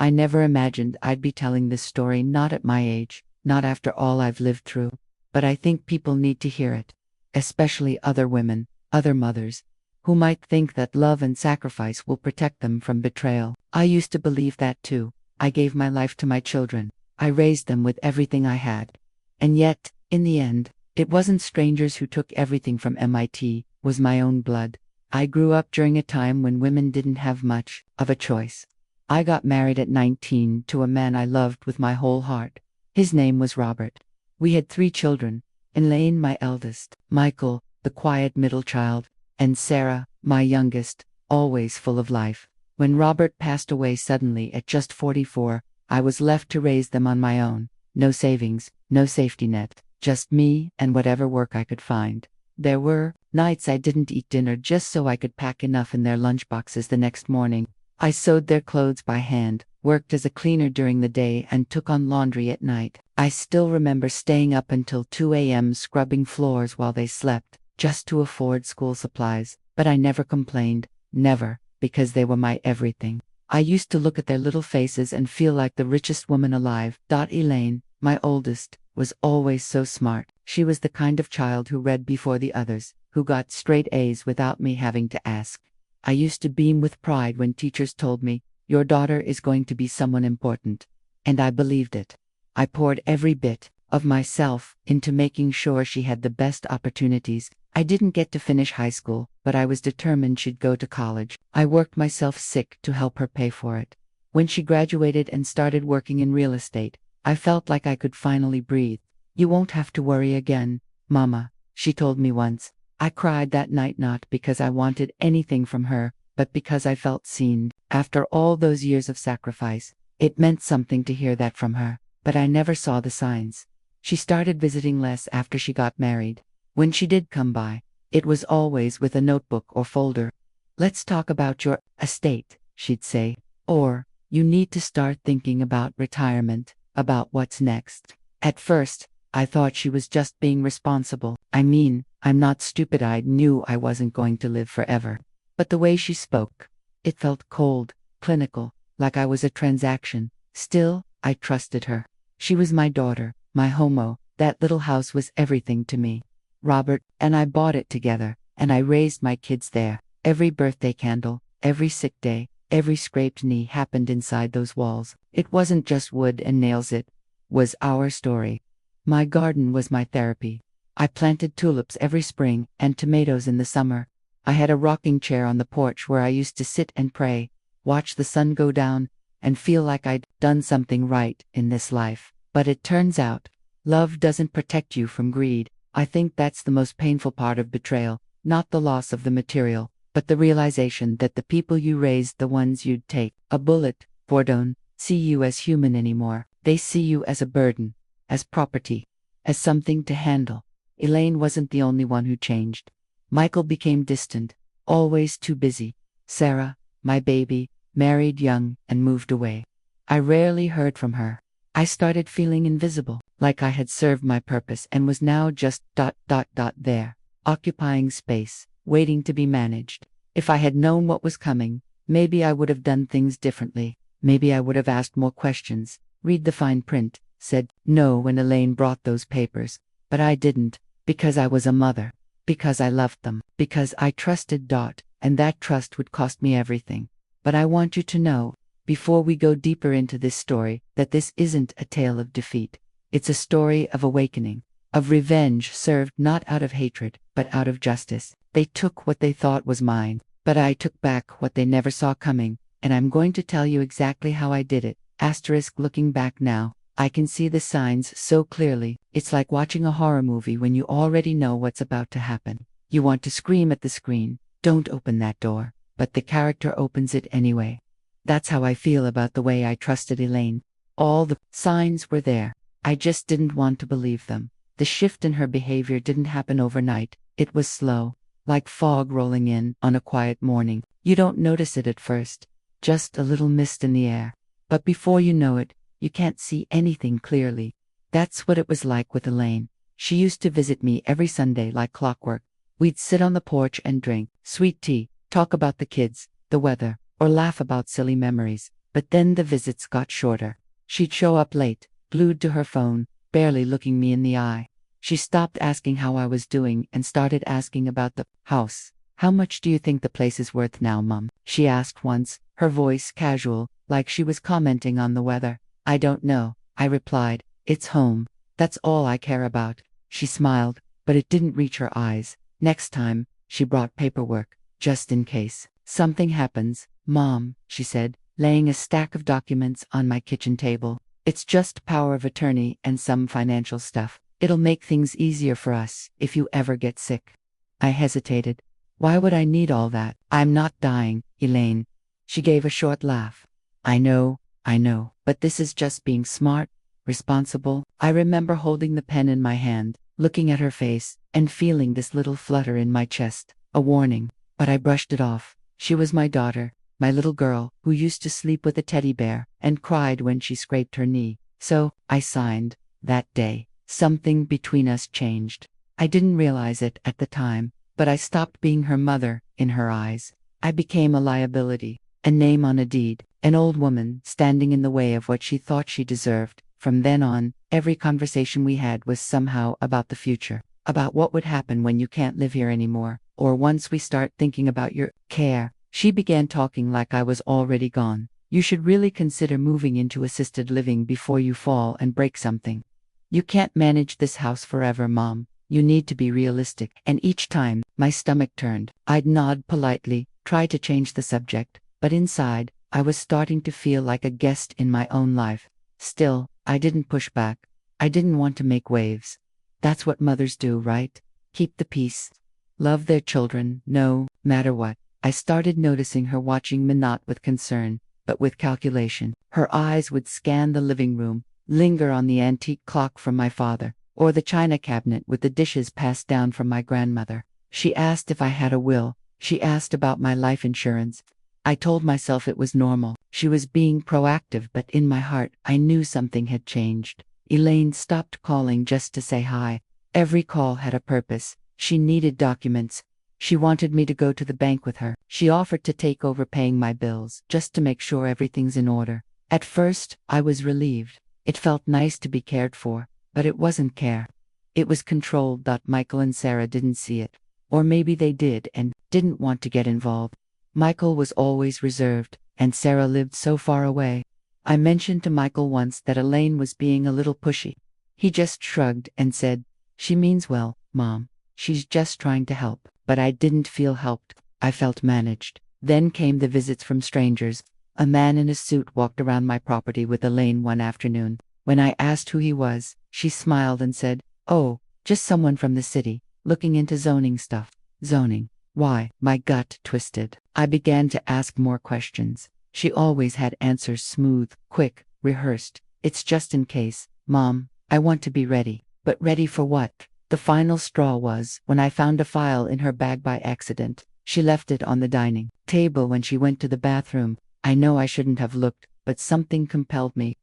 I never imagined I'd be telling this story, not at my age, not after all I've lived through. But I think people need to hear it. Especially other women, other mothers, who might think that love and sacrifice will protect them from betrayal. I used to believe that too. I gave my life to my children. I raised them with everything I had. And yet, in the end, it wasn't strangers who took everything from MIT, it was my own blood. I grew up during a time when women didn't have much of a choice. I got married at 19 to a man I loved with my whole heart. His name was Robert. We had 3 children, Elaine, my eldest, Michael, the quiet middle child, and Sarah, my youngest, always full of life. When Robert passed away suddenly at just 44, I was left to raise them on my own. No savings, no safety net, just me and whatever work I could find. There were nights I didn't eat dinner just so I could pack enough in their lunchboxes the next morning. I sewed their clothes by hand, worked as a cleaner during the day, and took on laundry at night. I still remember staying up until 2 a.m. scrubbing floors while they slept, just to afford school supplies. But I never complained, never, because they were my everything. I used to look at their little faces and feel like the richest woman alive. Elaine, my oldest, was always so smart. She was the kind of child who read before the others, who got straight A's without me having to ask. I used to beam with pride when teachers told me, "Your daughter is going to be someone important." And I believed it. I poured every bit of myself into making sure she had the best opportunities. I didn't get to finish high school, but I was determined she'd go to college. I worked myself sick to help her pay for it. When she graduated and started working in real estate, I felt like I could finally breathe. "You won't have to worry again, Mama," she told me once. I cried that night, not because I wanted anything from her, but because I felt seen. After all those years of sacrifice, it meant something to hear that from her, but I never saw the signs. She started visiting less after she got married. When she did come by, it was always with a notebook or folder. "Let's talk about your estate," she'd say. Or, "You need to start thinking about retirement, about what's next." At first, I thought she was just being responsible. I mean, I'm not stupid. I knew I wasn't going to live forever. But the way she spoke, it felt cold, clinical, like I was a transaction. Still, I trusted her. She was my daughter, my homo. That little house was everything to me. Robert and I bought it together, and I raised my kids there. Every birthday candle, every sick day, every scraped knee happened inside those walls. It wasn't just wood and nails, it was our story. My garden was my therapy. I planted tulips every spring and tomatoes in the summer. I had a rocking chair on the porch where I used to sit and pray, watch the sun go down, and feel like I'd done something right in this life. But it turns out, love doesn't protect you from greed. I think that's the most painful part of betrayal, not the loss of the material, but the realization that the people you raised, the ones you'd take a bullet for, don't see you as human anymore. They see you as a burden, as property, as something to handle. Elaine wasn't the only one who changed. Michael became distant, always too busy. Sarah, my baby, married young and moved away. I rarely heard from her. I started feeling invisible, like I had served my purpose and was now just there, occupying space, waiting to be managed. If I had known what was coming, maybe I would have done things differently. Maybe I would have asked more questions, read the fine print, said no when Elaine brought those papers. But I didn't, because I was a mother, because I loved them, because I trusted and that trust would cost me everything. But I want you to know, before we go deeper into this story, that this isn't a tale of defeat. It's a story of awakening, of revenge served not out of hatred, but out of justice. They took what they thought was mine, but I took back what they never saw coming, and I'm going to tell you exactly how I did it. Looking back now, I can see the signs so clearly. It's like watching a horror movie when you already know what's about to happen. You want to scream at the screen, "Don't open that door," but the character opens it anyway. That's how I feel about the way I trusted Elaine. All the signs were there. I just didn't want to believe them. The shift in her behavior didn't happen overnight. It was slow, like fog rolling in on a quiet morning. You don't notice it at first, just a little mist in the air. But before you know it, you can't see anything clearly. That's what it was like with Elaine. She used to visit me every Sunday like clockwork. We'd sit on the porch and drink sweet tea, talk about the kids, the weather, or laugh about silly memories. But then the visits got shorter. She'd show up late, glued to her phone, barely looking me in the eye. She stopped asking how I was doing and started asking about the house. "How much do you think the place is worth now, Mum?" she asked once, her voice casual, like she was commenting on the weather. "I don't know," I replied. "It's home. That's all I care about." She smiled, but it didn't reach her eyes. Next time, she brought paperwork, just in case something happens. "Mom," she said, laying a stack of documents on my kitchen table. "It's just power of attorney and some financial stuff. It'll make things easier for us if you ever get sick." I hesitated. "Why would I need all that? I'm not dying, Elaine." She gave a short laugh. I know, but this is just being smart, responsible." I remember holding the pen in my hand, looking at her face, and feeling this little flutter in my chest, a warning, but I brushed it off. She was my daughter, my little girl, who used to sleep with a teddy bear and cried when she scraped her knee. So, I signed. That day, something between us changed. I didn't realize it at the time, but I stopped being her mother in her eyes. I became a liability, a name on a deed, an old woman standing in the way of what she thought she deserved. From then on, every conversation we had was somehow about the future, about what would happen when you can't live here anymore, or once we start thinking about your care. She began talking like I was already gone. "You should really consider moving into assisted living before you fall and break something. You can't manage this house forever, Mom. You need to be realistic." And each time, my stomach turned. I'd nod politely, try to change the subject, but inside, I was starting to feel like a guest in my own life. Still, I didn't push back. I didn't want to make waves. That's what mothers do, right? Keep the peace. Love their children, no matter what. I started noticing her watching me, not with concern, but with calculation. Her eyes would scan the living room, linger on the antique clock from my father, or the china cabinet with the dishes passed down from my grandmother. She asked if I had a will. She asked about my life insurance. I told myself it was normal. She was being proactive, but in my heart, I knew something had changed. Elaine stopped calling just to say hi. Every call had a purpose. She needed documents. She wanted me to go to the bank with her. She offered to take over paying my bills, just to make sure everything's in order. At first, I was relieved. It felt nice to be cared for, but it wasn't care. It was control. Michael and Sarah didn't see it. Or maybe they did and didn't want to get involved. Michael was always reserved, and Sarah lived so far away. I mentioned to Michael once that Elaine was being a little pushy. He just shrugged and said, "She means well, Mom. She's just trying to help." But I didn't feel helped. I felt managed. Then came the visits from strangers. A man in a suit walked around my property with Elaine one afternoon. When I asked who he was, she smiled and said, "Oh, just someone from the city, looking into zoning stuff." Zoning. Why? My gut twisted. I began to ask more questions. She always had answers smooth, quick, rehearsed. "It's just in case, Mom. I want to be ready." But ready for what? The final straw was when I found a file in her bag by accident. She left it on the dining table when she went to the bathroom. I know I shouldn't have looked, but something compelled me.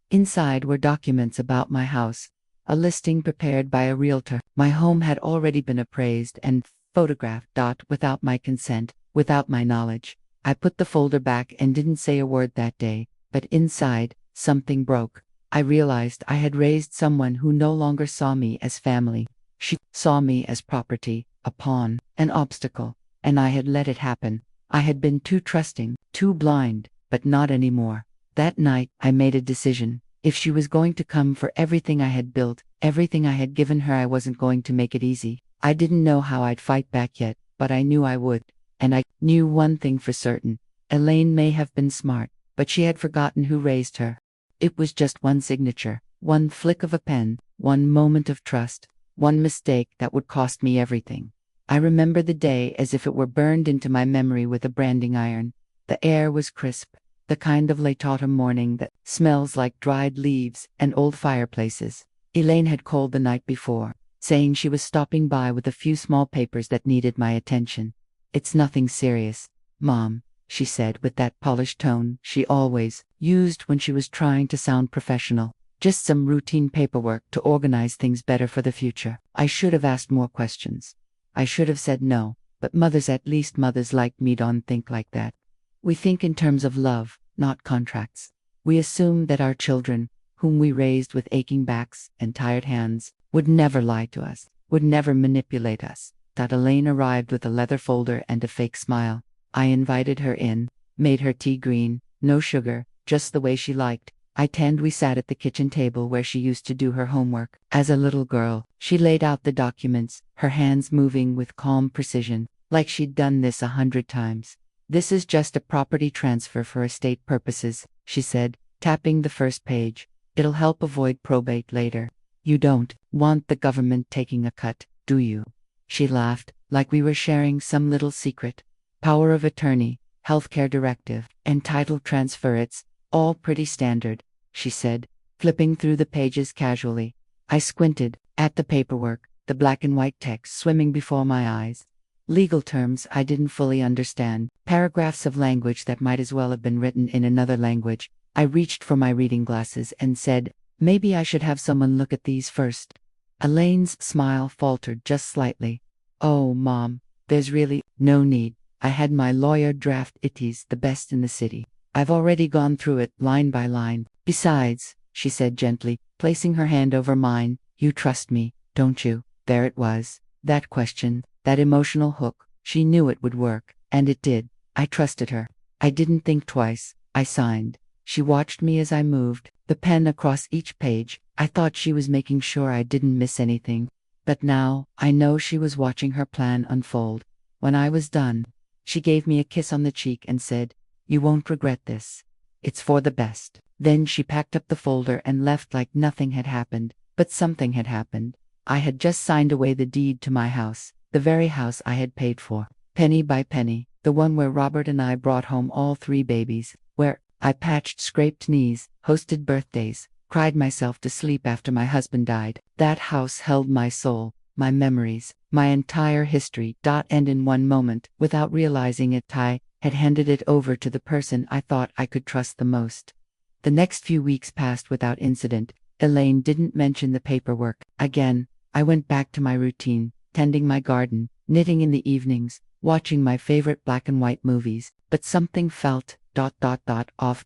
Inside were documents about my house, a listing prepared by a realtor. My home had already been appraised and photographed. Without my consent, without my knowledge. I put the folder back and didn't say a word that day, but inside, something broke. I realized I had raised someone who no longer saw me as family. She saw me as property, a pawn, an obstacle, and I had let it happen. I had been too trusting, too blind, but not anymore. That night, I made a decision. If she was going to come for everything I had built, everything I had given her, I wasn't going to make it easy. I didn't know how I'd fight back yet, but I knew I would. And I knew one thing for certain. Elaine may have been smart, but she had forgotten who raised her. It was just one signature, one flick of a pen, one moment of trust, one mistake that would cost me everything. I remember the day as if it were burned into my memory with a branding iron. The air was crisp, the kind of late autumn morning that smells like dried leaves and old fireplaces. Elaine had called the night before, saying she was stopping by with a few small papers that needed my attention. "It's nothing serious, Mom," she said with that polished tone she always used when she was trying to sound professional. "Just some routine paperwork to organize things better for the future." I should have asked more questions. I should have said no, but mothers, at least mothers like me, don't think like that. We think in terms of love, not contracts. We assumed that our children, whom we raised with aching backs and tired hands, would never lie to us, would never manipulate us. Elaine arrived with a leather folder and a fake smile. I invited her in, made her tea green, no sugar, just the way she liked. We sat at the kitchen table where she used to do her homework. As a little girl, she laid out the documents, her hands moving with calm precision, like she'd done this 100 times. "This is just a property transfer for estate purposes," she said, tapping the first page. "It'll help avoid probate later. You don't want the government taking a cut, do you?" She laughed, like we were sharing some little secret. "Power of attorney, healthcare directive, and title transfer, it's all pretty standard," she said, flipping through the pages casually. I squinted at the paperwork, the black and white text swimming before my eyes. Legal terms I didn't fully understand, paragraphs of language that might as well have been written in another language. I reached for my reading glasses and said, "Maybe I should have someone look at these first." Elaine's smile faltered just slightly. "Oh, Mom, there's really no need. I had my lawyer draft it, the best in the city. I've already gone through it line by line. Besides," she said gently, placing her hand over mine, "you trust me, don't you?" There it was, that question, that emotional hook. She knew it would work, and it did. I trusted her. I didn't think twice. I signed. She watched me as I moved, the pen across each page. I thought she was making sure I didn't miss anything. But now, I know she was watching her plan unfold. When I was done, she gave me a kiss on the cheek and said, "You won't regret this. It's for the best." Then she packed up the folder and left like nothing had happened. But something had happened. I had just signed away the deed to my house, the very house I had paid for, penny by penny, the one where Robert and I brought home all 3 babies, where I patched scraped knees, hosted birthdays, cried myself to sleep after my husband died. That house held my soul, my memories, my entire history. And in one moment, without realizing it, I had handed it over to the person I thought I could trust the most. The next few weeks passed without incident. Elaine didn't mention the paperwork again. I went back to my routine, tending my garden, knitting in the evenings, watching my favorite black and white movies, but something felt off.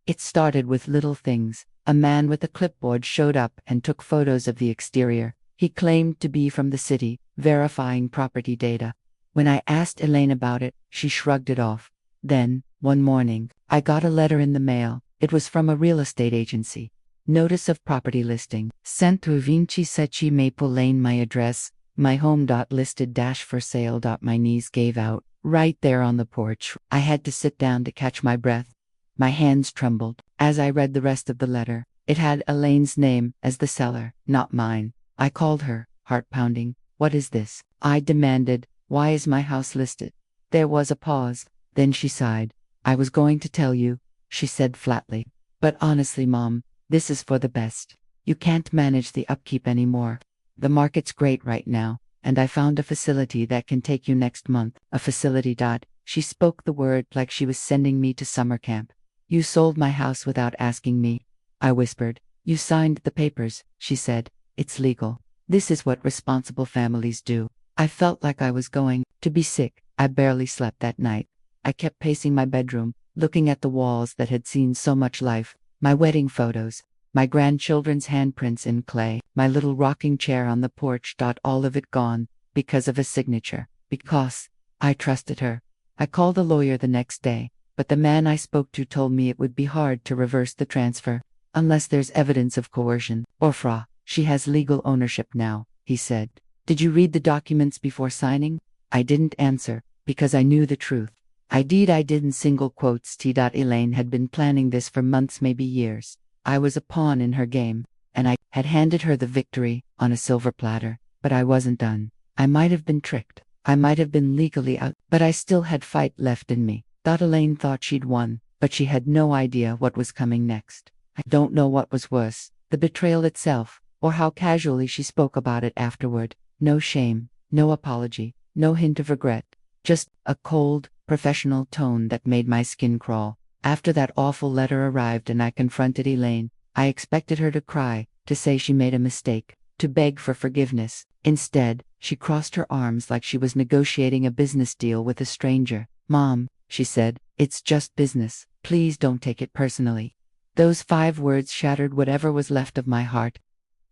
It started with little things. A man with a clipboard showed up and took photos of the exterior. He claimed to be from the city, verifying property data. When I asked Elaine about it, she shrugged it off. Then, one morning, I got a letter in the mail. It was from a real estate agency. Notice of property listing. Sent to Vinci Secchi Maple Lane. My address, my home. Listed for sale. My knees gave out. Right there on the porch. I had to sit down to catch my breath. My hands trembled. As I read the rest of the letter, it had Elaine's name as the seller, not mine. I called her, heart pounding. "What is this?" I demanded. "Why is my house listed?" There was a pause. Then she sighed. "I was going to tell you," she said flatly. "But honestly, Mom, this is for the best. You can't manage the upkeep anymore. The market's great right now, and I found a facility that can take you next month." A facility. She spoke the word like she was sending me to summer camp. "You sold my house without asking me," I whispered. "You signed the papers," she said. "It's legal. This is what responsible families do." I felt like I was going to be sick. I barely slept that night. I kept pacing my bedroom, looking at the walls that had seen so much life. My wedding photos, my grandchildren's handprints in clay, my little rocking chair on the porch. All of it gone, because of a signature. Because I trusted her. I called a lawyer the next day, but the man I spoke to told me it would be hard to reverse the transfer, unless there's evidence of coercion or fraud. "She has legal ownership now," he said. "Did you read the documents before signing?" I didn't answer, because I knew the truth. I didn't single quotes. Elaine had been planning this for months, maybe years. I was a pawn in her game, and I had handed her the victory on a silver platter. But I wasn't done. I might have been tricked. I might have been legally out, but I still had fight left in me. Elaine thought she'd won, but she had no idea what was coming next. I don't know what was worse, the betrayal itself, or how casually she spoke about it afterward. No shame, no apology, no hint of regret. Just a cold, professional tone that made my skin crawl. After that awful letter arrived and I confronted Elaine, I expected her to cry, to say she made a mistake, to beg for forgiveness. Instead, she crossed her arms like she was negotiating a business deal with a stranger. "Mom," she said, "it's just business. Please don't take it personally. Those 5 words shattered whatever was left of my heart.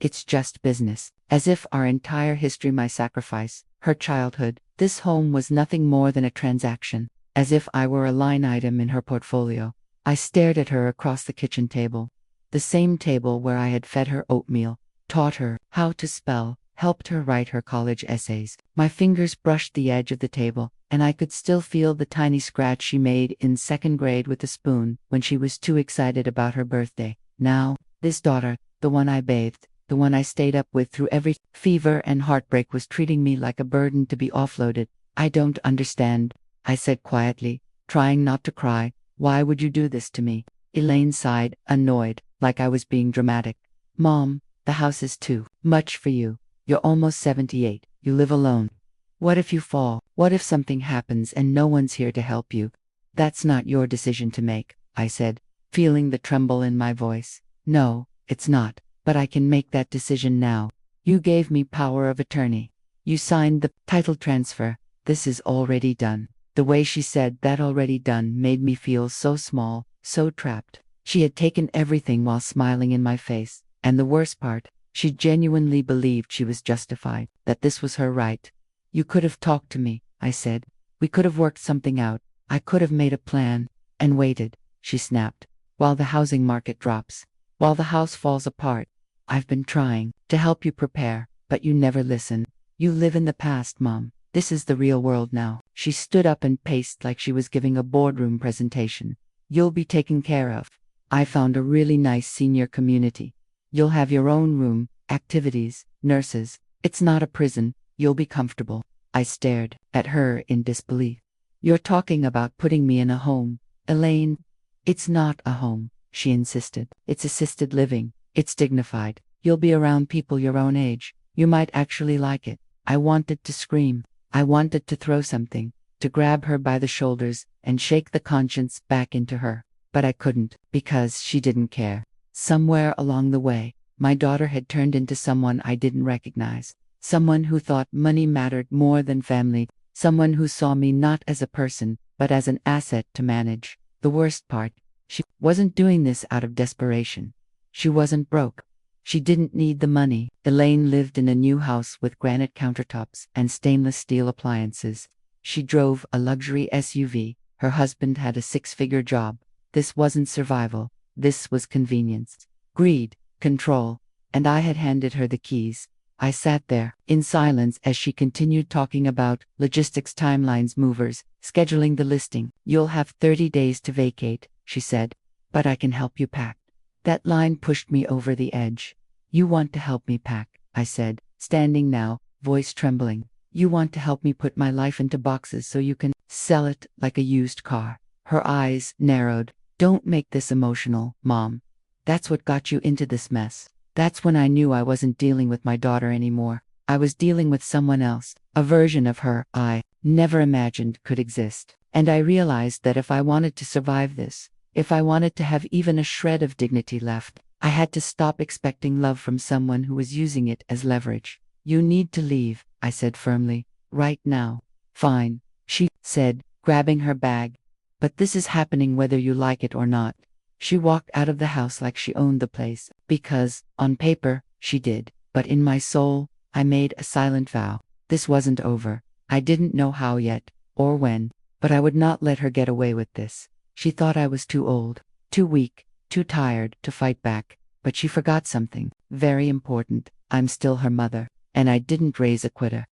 It's just business. As if our entire history, my sacrifice, her childhood, this home was nothing more than a transaction. As if I were a line item in her portfolio. I stared at her across the kitchen table. The same table where I had fed her oatmeal, taught her how to spell, helped her write her college essays. My fingers brushed the edge of the table, and I could still feel the tiny scratch she made in 2nd grade with a spoon when she was too excited about her birthday. Now, this daughter, the one I bathed, the one I stayed up with through every fever and heartbreak, was treating me like a burden to be offloaded. I don't understand, I said quietly, trying not to cry. Why would you do this to me? Elaine sighed, annoyed, like I was being dramatic. Mom, the house is too much for you. You're almost 78. You live alone. What if you fall? What if something happens and no one's here to help you? That's not your decision to make, I said, feeling the tremble in my voice. No, it's not, but I can make that decision now. You gave me power of attorney. You signed the title transfer. This is already done. The way she said that already done made me feel so small, so trapped. She had taken everything while smiling in my face, and the worst part, she genuinely believed she was justified, that this was her right. You could have talked to me, I said. We could have worked something out. I could have made a plan. And waited, she snapped, while the housing market drops, while the house falls apart. I've been trying to help you prepare, but you never listen. You live in the past, Mom. This is the real world now. She stood up and paced like she was giving a boardroom presentation. You'll be taken care of. I found a really nice senior community. You'll have your own room, activities, nurses. It's not a prison. You'll be comfortable. I stared at her in disbelief. You're talking about putting me in a home, Elaine. It's not a home, she insisted. It's assisted living. It's dignified. You'll be around people your own age. You might actually like it. I wanted to scream. I wanted to throw something, to grab her by the shoulders and shake the conscience back into her. But I couldn't, because she didn't care. Somewhere along the way, my daughter had turned into someone I didn't recognize. Someone who thought money mattered more than family. Someone who saw me not as a person, but as an asset to manage. The worst part, she wasn't doing this out of desperation. She wasn't broke. She didn't need the money. Elaine lived in a new house with granite countertops and stainless steel appliances. She drove a luxury SUV. Her husband had a 6-figure job. This wasn't survival. This was convenience, greed, control. And I had handed her the keys. I sat there, in silence, as she continued talking about logistics, timelines, movers, scheduling the listing. You'll have 30 days to vacate, she said. But I can help you pack. That line pushed me over the edge. You want to help me pack, I said, standing now, voice trembling. You want to help me put my life into boxes so you can sell it like a used car. Her eyes narrowed. Don't make this emotional, Mom. That's what got you into this mess. That's when I knew I wasn't dealing with my daughter anymore. I was dealing with someone else, a version of her I never imagined could exist. And I realized that if I wanted to survive this, if I wanted to have even a shred of dignity left, I had to stop expecting love from someone who was using it as leverage. You need to leave, I said firmly. Right now. Fine, she said, grabbing her bag. But this is happening whether you like it or not. She walked out of the house like she owned the place, because, on paper, she did. But in my soul, I made a silent vow. This wasn't over. I didn't know how yet, or when, but I would not let her get away with this. She thought I was too old, too weak, too tired to fight back. But she forgot something very important. I'm still her mother, and I didn't raise a quitter.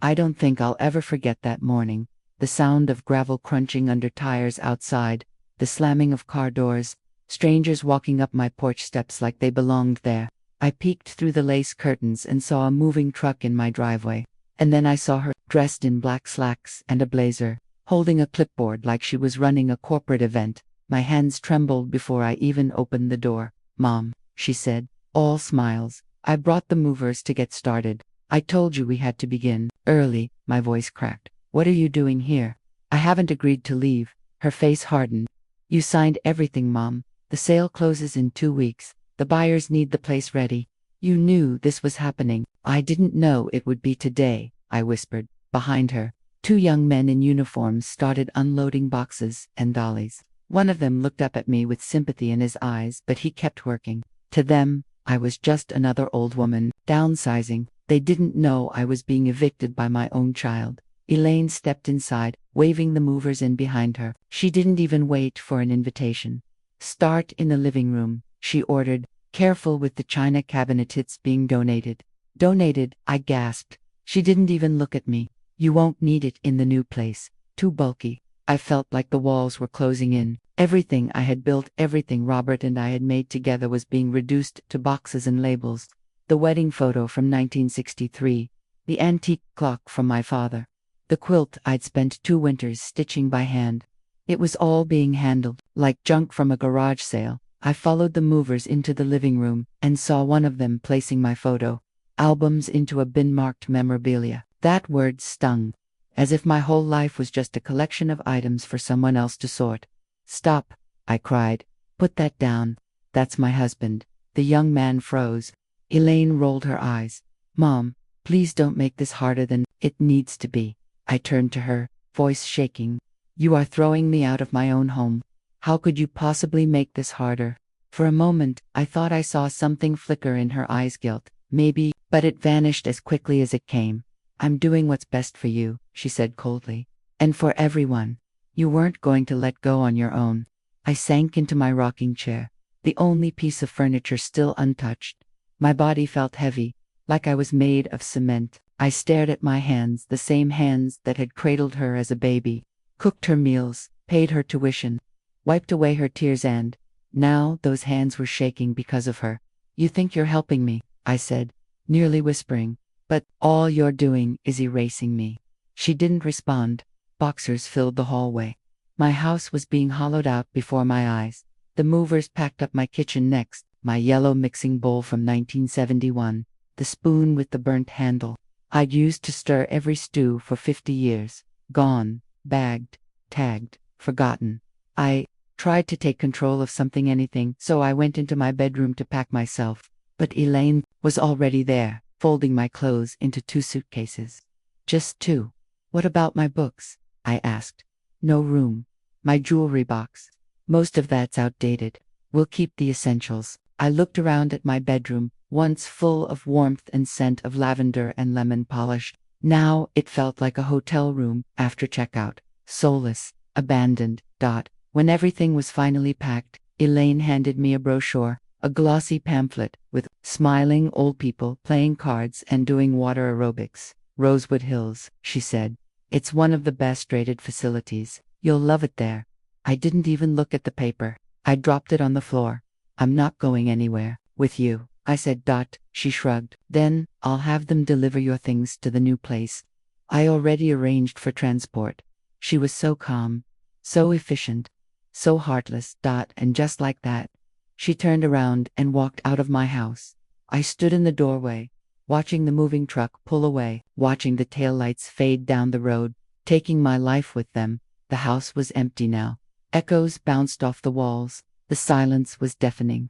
I don't think I'll ever forget that morning. The sound of gravel crunching under tires outside, the slamming of car doors, strangers walking up my porch steps like they belonged there. I peeked through the lace curtains and saw a moving truck in my driveway. And then I saw her, dressed in black slacks and a blazer, holding a clipboard like she was running a corporate event. My hands trembled before I even opened the door. Mom, she said, all smiles. I brought the movers to get started. I told you we had to begin early. My voice cracked. What are you doing here? I haven't agreed to leave. Her face hardened. You signed everything, Mom. The sale closes in 2 weeks. The buyers need the place ready. You knew this was happening. I didn't know it would be today, I whispered. Behind her, 2 young men in uniforms started unloading boxes and dollies. One of them looked up at me with sympathy in his eyes, but he kept working. To them, I was just another old woman, downsizing. They didn't know I was being evicted by my own child. Elaine stepped inside, waving the movers in behind her. She didn't even wait for an invitation. "Start in the living room," she ordered, careful with the china cabinets being donated. "Donated," I gasped. She didn't even look at me. "You won't need it in the new place. Too bulky." I felt like the walls were closing in. Everything I had built, everything Robert and I had made together was being reduced to boxes and labels. The wedding photo from 1963, the antique clock from my father, the quilt I'd spent 2 winters stitching by hand. It was all being handled like junk from a garage sale. I followed the movers into the living room and saw one of them placing my photo albums into a bin marked memorabilia. That word stung, as if my whole life was just a collection of items for someone else to sort. "Stop," I cried. "Put that down. That's my husband." The young man froze. Elaine rolled her eyes. "Mom, please don't make this harder than it needs to be." I turned to her, voice shaking. "You are throwing me out of my own home. How could you possibly make this harder?" For a moment, I thought I saw something flicker in her eyes, guilt, maybe, but it vanished as quickly as it came. "I'm doing what's best for you," she said coldly. "And for everyone. You weren't going to let go on your own." I sank into my rocking chair, the only piece of furniture still untouched. My body felt heavy, like I was made of cement. I stared at my hands, the same hands that had cradled her as a baby, cooked her meals, paid her tuition, wiped away her tears, and now those hands were shaking because of her. "You think you're helping me," I said, nearly whispering, "but all you're doing is erasing me." She didn't respond. Boxers filled the hallway. My house was being hollowed out before my eyes. The movers packed up my kitchen next, my yellow mixing bowl from 1971, the spoon with the burnt handle I'd used to stir every stew for 50 years. Gone, bagged, tagged, forgotten. I tried to take control of something, anything, so I went into my bedroom to pack myself. But Elaine was already there, folding my clothes into 2 suitcases. "Just 2. What about my books?" I asked. "No room. My jewelry box. Most of that's outdated. We'll keep the essentials." I looked around at my bedroom, once full of warmth and scent of lavender and lemon polish. Now it felt like a hotel room after checkout, soulless, abandoned. When everything was finally packed, Elaine handed me a brochure, a glossy pamphlet with smiling old people playing cards and doing water aerobics. "Rosewood Hills," she said. "It's one of the best rated facilities. You'll love it there." I didn't even look at the paper. I dropped it on the floor. "I'm not going anywhere with you," I said. She shrugged. "Then I'll have them deliver your things to the new place. I already arranged for transport." She was so calm, so efficient, so heartless. And just like that, she turned around and walked out of my house. I stood in the doorway, watching the moving truck pull away, watching the taillights fade down the road, taking my life with them. The house was empty now. Echoes bounced off the walls. The silence was deafening.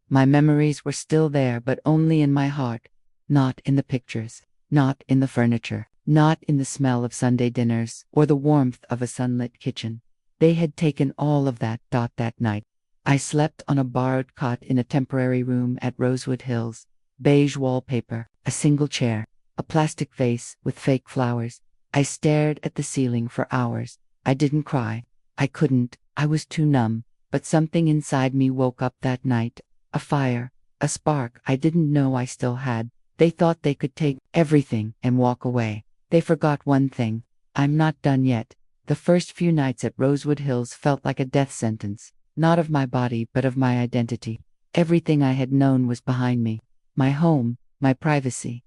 My memories were still there, but only in my heart, not in the pictures, not in the furniture, not in the smell of Sunday dinners or the warmth of a sunlit kitchen. They had taken all of that. That night, I slept on a borrowed cot in a temporary room at Rosewood Hills. Beige wallpaper, a single chair, a plastic vase with fake flowers. I stared at the ceiling for hours. I didn't cry. I couldn't. I was too numb. But something inside me woke up that night. A fire, a spark I didn't know I still had. They thought they could take everything and walk away. They forgot one thing. I'm not done yet. The first few nights at Rosewood Hills felt like a death sentence, not of my body but of my identity. Everything I had known was behind me. My home, my privacy,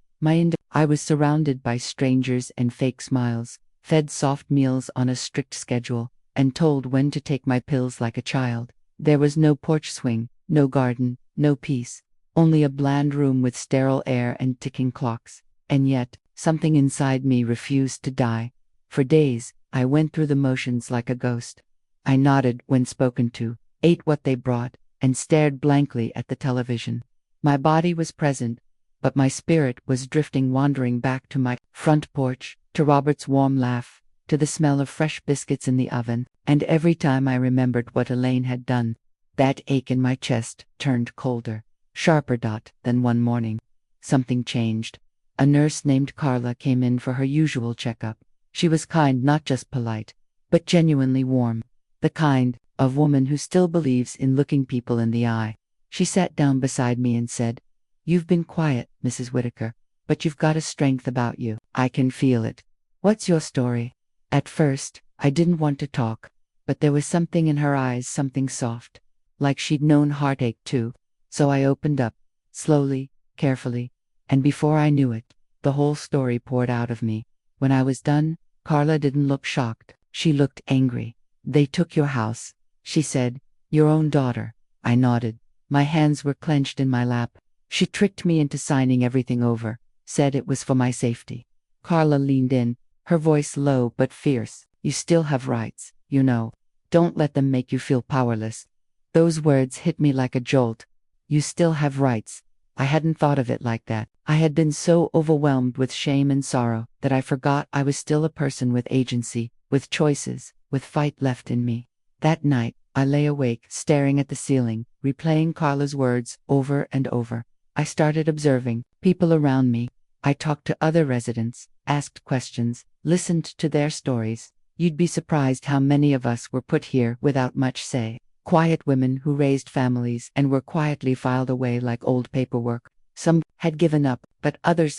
I was surrounded by strangers and fake smiles, fed soft meals on a strict schedule, and told when to take my pills like a child. There was no porch swing, no garden, no peace, only a bland room with sterile air and ticking clocks. And yet, something inside me refused to die. For days, I went through the motions like a ghost. I nodded when spoken to, ate what they brought, and stared blankly at the television. My body was present, but my spirit was drifting, wandering back to my front porch, to Robert's warm laugh, to the smell of fresh biscuits in the oven, and every time I remembered what Elaine had done, that ache in my chest turned colder, sharper. Then one morning, something changed. A nurse named Carla came in for her usual checkup. She was kind, not just polite, but genuinely warm. The kind of woman who still believes in looking people in the eye. She sat down beside me and said, "You've been quiet, Mrs. Whitaker, but you've got a strength about you. I can feel it. What's your story?" At first, I didn't want to talk, but there was something in her eyes, something soft, like she'd known heartache too. So I opened up, slowly, carefully, and before I knew it, the whole story poured out of me. When I was done, Carla didn't look shocked. She looked angry. "They took your house," she said. "Your own daughter." I nodded. My hands were clenched in my lap. "She tricked me into signing everything over, said it was for my safety." Carla leaned in, her voice low but fierce. "You still have rights, you know. Don't let them make you feel powerless." Those words hit me like a jolt. You still have rights. I hadn't thought of it like that. I had been so overwhelmed with shame and sorrow that I forgot I was still a person with agency, with choices, with fight left in me. That night, I lay awake, staring at the ceiling, replaying Carla's words over and over. I started observing people around me. I talked to other residents, asked questions, listened to their stories. You'd be surprised how many of us were put here without much say. Quiet women who raised families and were quietly filed away like old paperwork. Some had given up, but others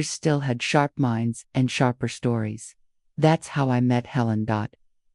still had sharp minds and sharper stories. That's how I met Helen.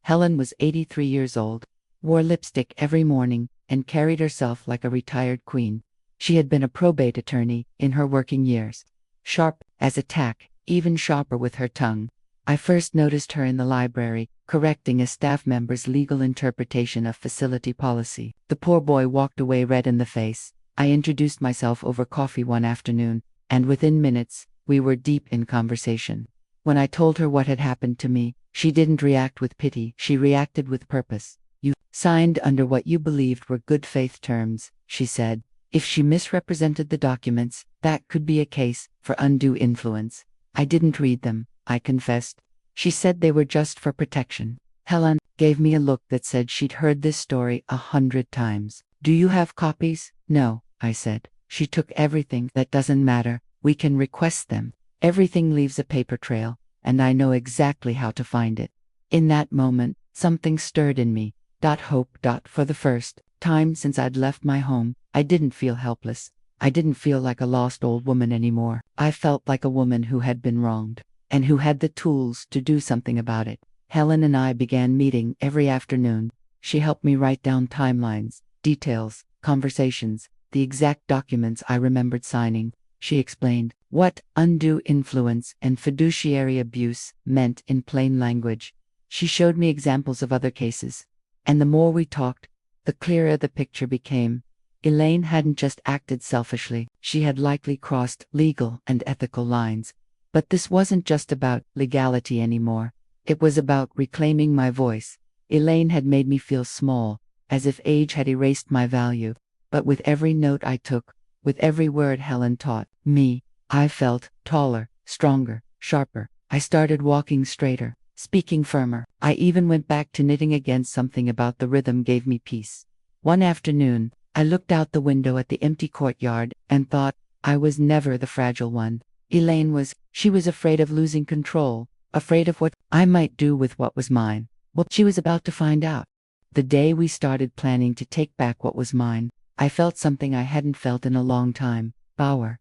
Helen was 83 years old, wore lipstick every morning, and carried herself like a retired queen. She had been a probate attorney in her working years. Sharp as a tack, even sharper with her tongue. I first noticed her in the library, correcting a staff member's legal interpretation of facility policy. The poor boy walked away red in the face. I introduced myself over coffee one afternoon, and within minutes, we were deep in conversation. When I told her what had happened to me, she didn't react with pity, she reacted with purpose. "You signed under what you believed were good faith terms," she said. "If she misrepresented the documents, that could be a case for undue influence." "I didn't read them," I confessed. "She said they were just for protection." Helen gave me a look that said she'd heard this story 100 times. "Do you have copies?" "No," I said. "She took everything." "That doesn't matter. We can request them. Everything leaves a paper trail, and I know exactly how to find it." In that moment, something stirred in me. Hope. For the first time since I'd left my home, I didn't feel helpless. I didn't feel like a lost old woman anymore. I felt like a woman who had been wronged, and who had the tools to do something about it. Helen and I began meeting every afternoon. She helped me write down timelines, details, conversations, the exact documents I remembered signing. She explained what undue influence and fiduciary abuse meant in plain language. She showed me examples of other cases. And the more we talked, the clearer the picture became. Elaine hadn't just acted selfishly, she had likely crossed legal and ethical lines. But this wasn't just about legality anymore. It was about reclaiming my voice. Elaine had made me feel small, as if age had erased my value. But with every note I took, with every word Helen taught me, I felt taller, stronger, sharper. I started walking straighter, speaking firmer. I even went back to knitting again. Something about the rhythm gave me peace. One afternoon, I looked out the window at the empty courtyard and thought, I was never the fragile one. Elaine was. She was afraid of losing control, afraid of what I might do with what was mine. Well, she was about to find out. The day we started planning to take back what was mine, I felt something I hadn't felt in a long time. Power.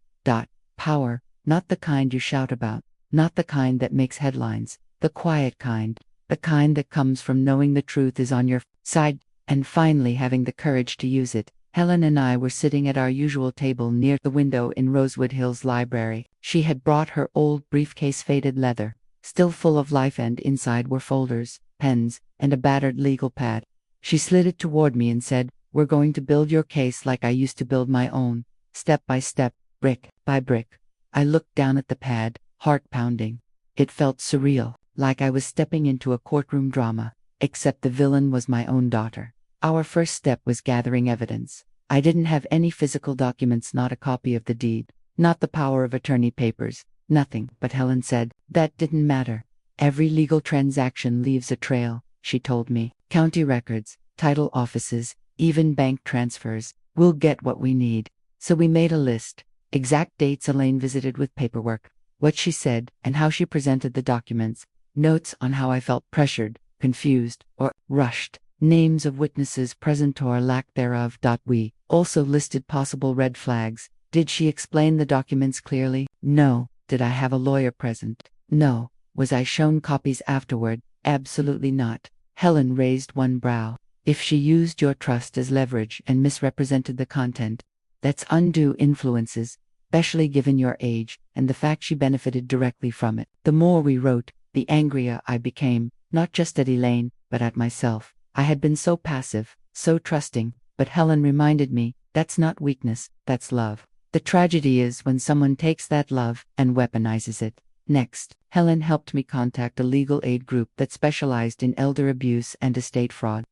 Power, not the kind you shout about, not the kind that makes headlines, the quiet kind, the kind that comes from knowing the truth is on your side, and finally having the courage to use it. Helen and I were sitting at our usual table near the window in Rosewood Hills Library. She had brought her old briefcase, faded leather, still full of life, and inside were folders, pens, and a battered legal pad. She slid it toward me and said, "We're going to build your case like I used to build my own, step by step, brick by brick." I looked down at the pad, heart pounding. It felt surreal, like I was stepping into a courtroom drama, except the villain was my own daughter. Our first step was gathering evidence. I didn't have any physical documents, not a copy of the deed, not the power of attorney papers, nothing, but Helen said that didn't matter. Every legal transaction leaves a trail, she told me. County records, title offices, even bank transfers. We'll get what we need. So we made a list. Exact dates Elaine visited with paperwork, what she said, and how she presented the documents. Notes on how I felt pressured, confused, or rushed. Names of witnesses present or lack thereof. We also listed possible red flags. Did she explain the documents clearly? No. Did I have a lawyer present? No. Was I shown copies afterward? Absolutely not. Helen raised one brow. If she used your trust as leverage and misrepresented the content, that's undue influences, especially given your age and the fact she benefited directly from it. The more we wrote, the angrier I became, not just at Elaine, but at myself. I had been so passive, so trusting, but Helen reminded me, that's not weakness, that's love. The tragedy is when someone takes that love and weaponizes it. Next, Helen helped me contact a legal aid group that specialized in elder abuse and estate fraud.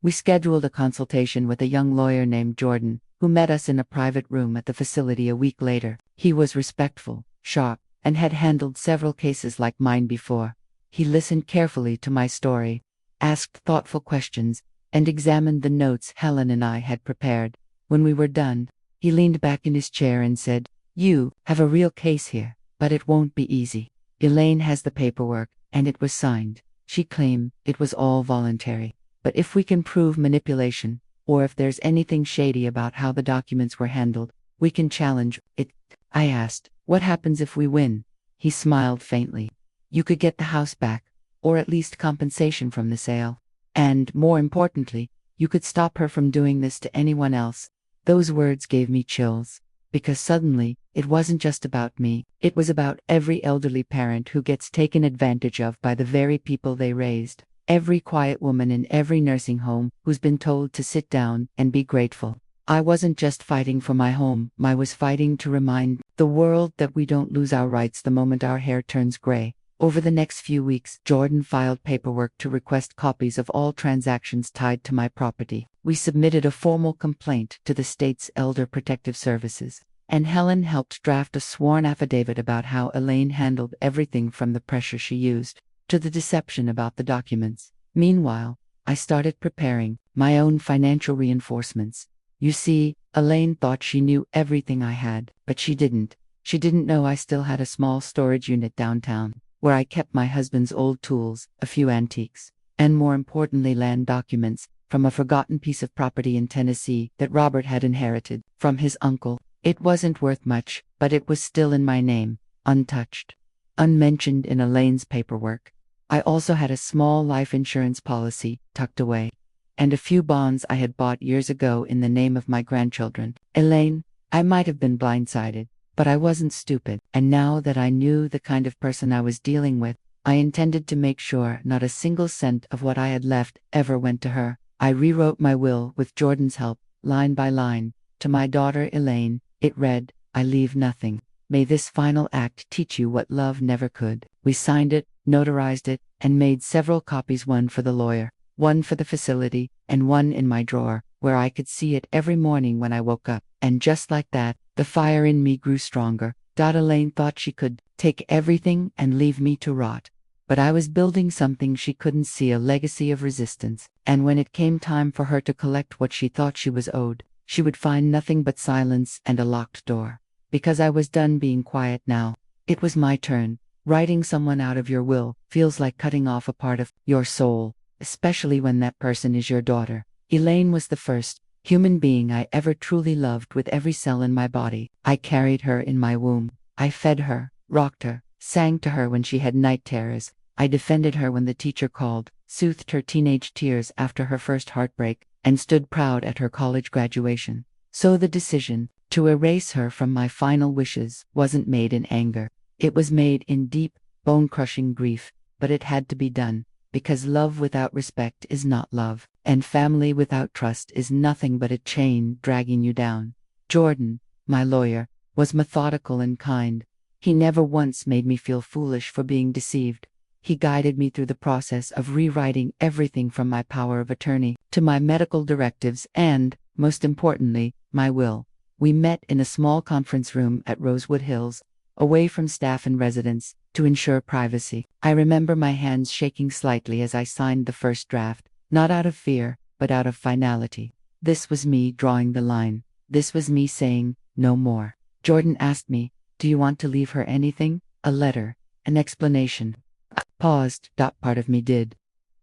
We scheduled a consultation with a young lawyer named Jordan, who met us in a private room at the facility a week later. He was respectful, sharp, and had handled several cases like mine before. He listened carefully to my story, asked thoughtful questions, and examined the notes Helen and I had prepared. When we were done, he leaned back in his chair and said, "You have a real case here, but it won't be easy. Elaine has the paperwork, and it was signed. She claimed it was all voluntary. But if we can prove manipulation, or if there's anything shady about how the documents were handled, we can challenge it." I asked, "What happens if we win?" He smiled faintly. "You could get the house back, or at least compensation from the sale. And, more importantly, you could stop her from doing this to anyone else." Those words gave me chills, because suddenly, it wasn't just about me, it was about every elderly parent who gets taken advantage of by the very people they raised. Every quiet woman in every nursing home who's been told to sit down and be grateful. I wasn't just fighting for my home, I was fighting to remind the world that we don't lose our rights the moment our hair turns gray. Over the next few weeks, Jordan filed paperwork to request copies of all transactions tied to my property. We submitted a formal complaint to the state's Elder Protective Services, and Helen helped draft a sworn affidavit about how Elaine handled everything from the pressure she used to the deception about the documents. Meanwhile, I started preparing my own financial reinforcements. You see, Elaine thought she knew everything I had, but she didn't. She didn't know I still had a small storage unit downtown, where I kept my husband's old tools, a few antiques, and more importantly land documents from a forgotten piece of property in Tennessee that Robert had inherited from his uncle. It wasn't worth much, but it was still in my name, untouched, unmentioned in Elaine's paperwork. I also had a small life insurance policy tucked away, and a few bonds I had bought years ago in the name of my grandchildren. Elaine, I might have been blindsided, but I wasn't stupid, and now that I knew the kind of person I was dealing with, I intended to make sure not a single cent of what I had left ever went to her. I rewrote my will with Jordan's help, line by line. To my daughter Elaine, it read, "I leave nothing. May this final act teach you what love never could." We signed it, notarized it, and made several copies, one for the lawyer, one for the facility, and one in my drawer, where I could see it every morning when I woke up. And just like that, the fire in me grew stronger. Elaine thought she could take everything and leave me to rot. But I was building something she couldn't see, a legacy of resistance. And when it came time for her to collect what she thought she was owed, she would find nothing but silence and a locked door. Because I was done being quiet now. It was my turn. Writing someone out of your will feels like cutting off a part of your soul, especially when that person is your daughter. Elaine was the first human being I ever truly loved with every cell in my body. I carried her in my womb. I fed her, rocked her, sang to her when she had night terrors. I defended her when the teacher called, soothed her teenage tears after her first heartbreak, and stood proud at her college graduation. So the decision to erase her from my final wishes wasn't made in anger. It was made in deep, bone-crushing grief, but it had to be done, because love without respect is not love, and family without trust is nothing but a chain dragging you down. Jordan, my lawyer, was methodical and kind. He never once made me feel foolish for being deceived. He guided me through the process of rewriting everything from my power of attorney to my medical directives and, most importantly, my will. We met in a small conference room at Rosewood Hills, away from staff and residents, to ensure privacy. I remember my hands shaking slightly as I signed the first draft, not out of fear, but out of finality. This was me drawing the line. This was me saying, no more. Jordan asked me, do you want to leave her anything? A letter, an explanation. I paused. Part of me did.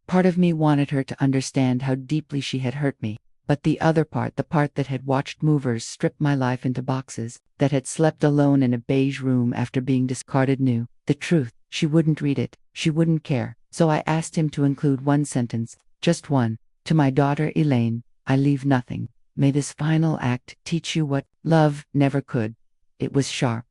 Part of me wanted her to understand how deeply she had hurt me. But the other part, the part that had watched movers strip my life into boxes, that had slept alone in a beige room after being discarded, knew the truth. She wouldn't read it. She wouldn't care. So I asked him to include one sentence, just one. To my daughter Elaine, I leave nothing. May this final act teach you what love never could. It was sharp,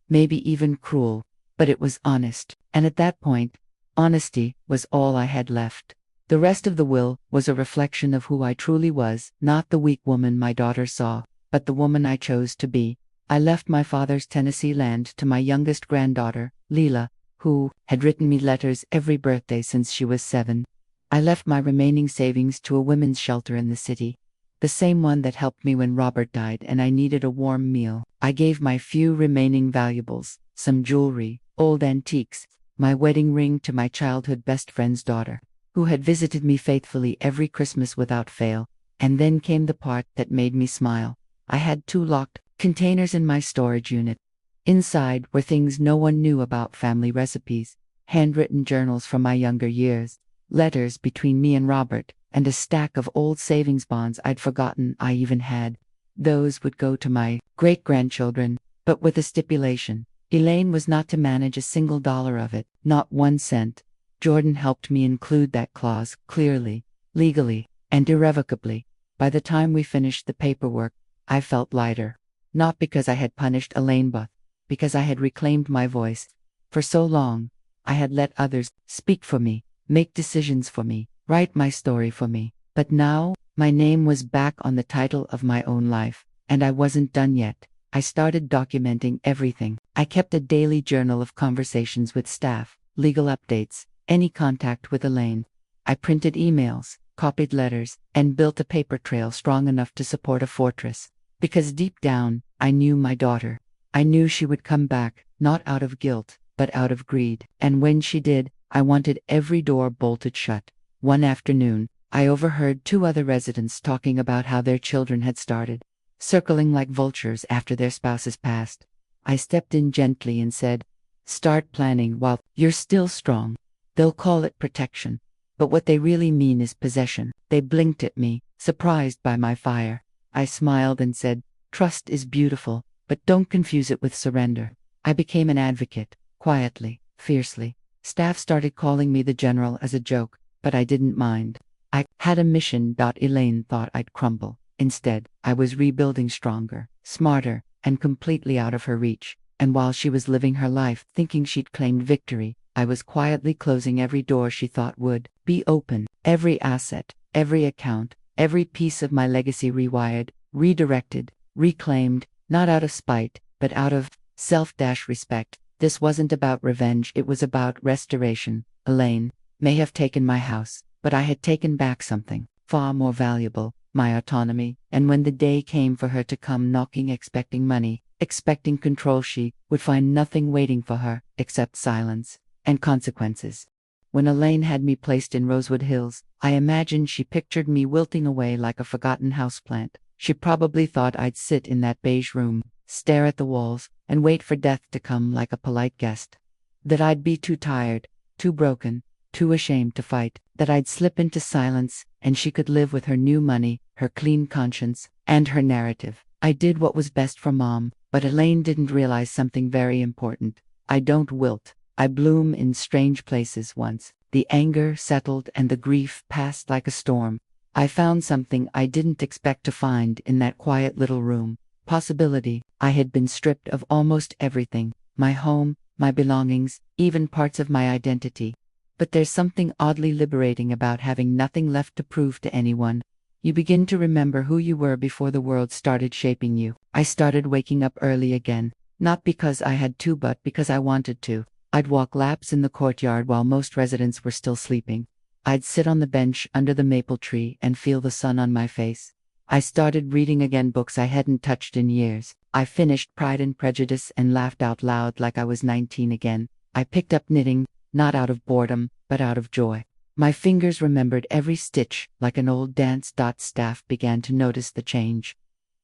maybe even cruel, but it was honest. And at that point, honesty was all I had left. The rest of the will was a reflection of who I truly was, not the weak woman my daughter saw, but the woman I chose to be. I left my father's Tennessee land to my youngest granddaughter, Leela, who had written me letters every birthday since she was 7. I left my remaining savings to a women's shelter in the city, the same one that helped me when Robert died and I needed a warm meal. I gave my few remaining valuables, some jewelry, old antiques, my wedding ring to my childhood best friend's daughter, who had visited me faithfully every Christmas without fail. And then came the part that made me smile. I had 2 locked containers in my storage unit. Inside were things no one knew about: family recipes, handwritten journals from my younger years, letters between me and Robert, and a stack of old savings bonds I'd forgotten I even had. Those would go to my great-grandchildren, but with a stipulation. Elaine was not to manage a single dollar of it, not 1 cent. Jordan helped me include that clause clearly, legally, and irrevocably. By the time we finished the paperwork, I felt lighter. Not because I had punished Elaine, but because I had reclaimed my voice. For so long, I had let others speak for me, make decisions for me, write my story for me. But now, my name was back on the title of my own life, and I wasn't done yet. I started documenting everything. I kept a daily journal of conversations with staff, legal updates, any contact with Elaine. I printed emails, copied letters, and built a paper trail strong enough to support a fortress. Because deep down, I knew my daughter. I knew she would come back, not out of guilt, but out of greed. And when she did, I wanted every door bolted shut. One afternoon, I overheard 2 other residents talking about how their children had started circling like vultures after their spouses passed. I stepped in gently and said, "Start planning while you're still strong. They'll call it protection, but what they really mean is possession." They blinked at me, surprised by my fire. I smiled and said, "Trust is beautiful, but don't confuse it with surrender." I became an advocate, quietly, fiercely. Staff started calling me the general as a joke, but I didn't mind. I had a mission. Elaine thought I'd crumble. Instead, I was rebuilding stronger, smarter, and completely out of her reach. And while she was living her life thinking she'd claimed victory, I was quietly closing every door she thought would be open. Every asset, every account, every piece of my legacy rewired, redirected, reclaimed, not out of spite, but out of self-respect. This wasn't about revenge, it was about restoration. Elaine may have taken my house, but I had taken back something far more valuable: my autonomy. And when the day came for her to come knocking, expecting money, expecting control, she would find nothing waiting for her except silence and consequences. When Elaine had me placed in Rosewood Hills, I imagined she pictured me wilting away like a forgotten houseplant. She probably thought I'd sit in that beige room, stare at the walls, and wait for death to come like a polite guest. That I'd be too tired, too broken, too ashamed to fight. That I'd slip into silence, and she could live with her new money, her clean conscience, and her narrative. I did what was best for Mom, but Elaine didn't realize something very important. I don't wilt. I bloom in strange places once. The anger settled and the grief passed like a storm. I found something I didn't expect to find in that quiet little room: possibility. I had been stripped of almost everything: my home, my belongings, even parts of my identity. But there's something oddly liberating about having nothing left to prove to anyone. You begin to remember who you were before the world started shaping you. I started waking up early again, not because I had to, but because I wanted to. I'd walk laps in the courtyard while most residents were still sleeping. I'd sit on the bench under the maple tree and feel the sun on my face. I started reading again books I hadn't touched in years. I finished Pride and Prejudice and laughed out loud like I was 19 again. I picked up knitting, not out of boredom, but out of joy. My fingers remembered every stitch, like an old dance. Staff began to notice the change.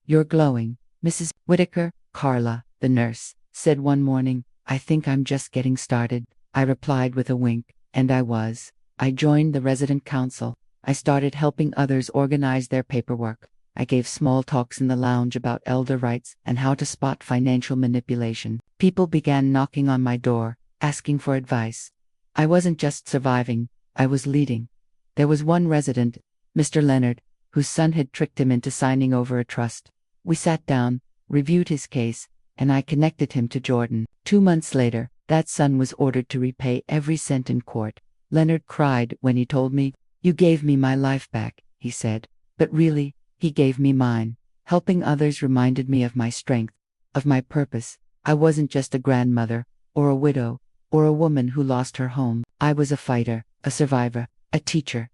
"You're glowing, Mrs. Whitaker," Carla, the nurse, said one morning. "I think I'm just getting started," I replied with a wink, and I was. I joined the resident council. I started helping others organize their paperwork. I gave small talks in the lounge about elder rights and how to spot financial manipulation. People began knocking on my door, asking for advice. I wasn't just surviving, I was leading. There was one resident, Mr. Leonard, whose son had tricked him into signing over a trust. We sat down, reviewed his case, and I connected him to Jordan. 2 months later, that son was ordered to repay every cent in court. Leonard cried when he told me, "You gave me my life back," he said. But really, he gave me mine. Helping others reminded me of my strength, of my purpose. I wasn't just a grandmother, or a widow, or a woman who lost her home. I was a fighter, a survivor, a teacher.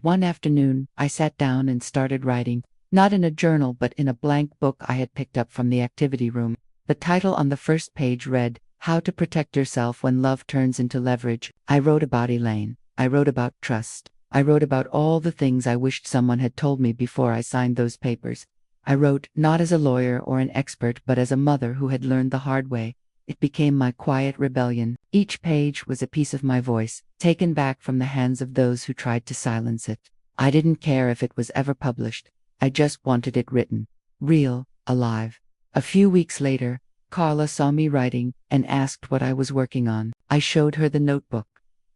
One afternoon, I sat down and started writing, not in a journal but in a blank book I had picked up from the activity room. The title on the first page read, "How to Protect Yourself When Love Turns into Leverage." I wrote about Elaine. I wrote about trust. I wrote about all the things I wished someone had told me before I signed those papers. I wrote not as a lawyer or an expert but as a mother who had learned the hard way. It became my quiet rebellion. Each page was a piece of my voice, taken back from the hands of those who tried to silence it. I didn't care if it was ever published. I just wanted it written. Real, alive. A few weeks later, Carla saw me writing and asked what I was working on. I showed her the notebook.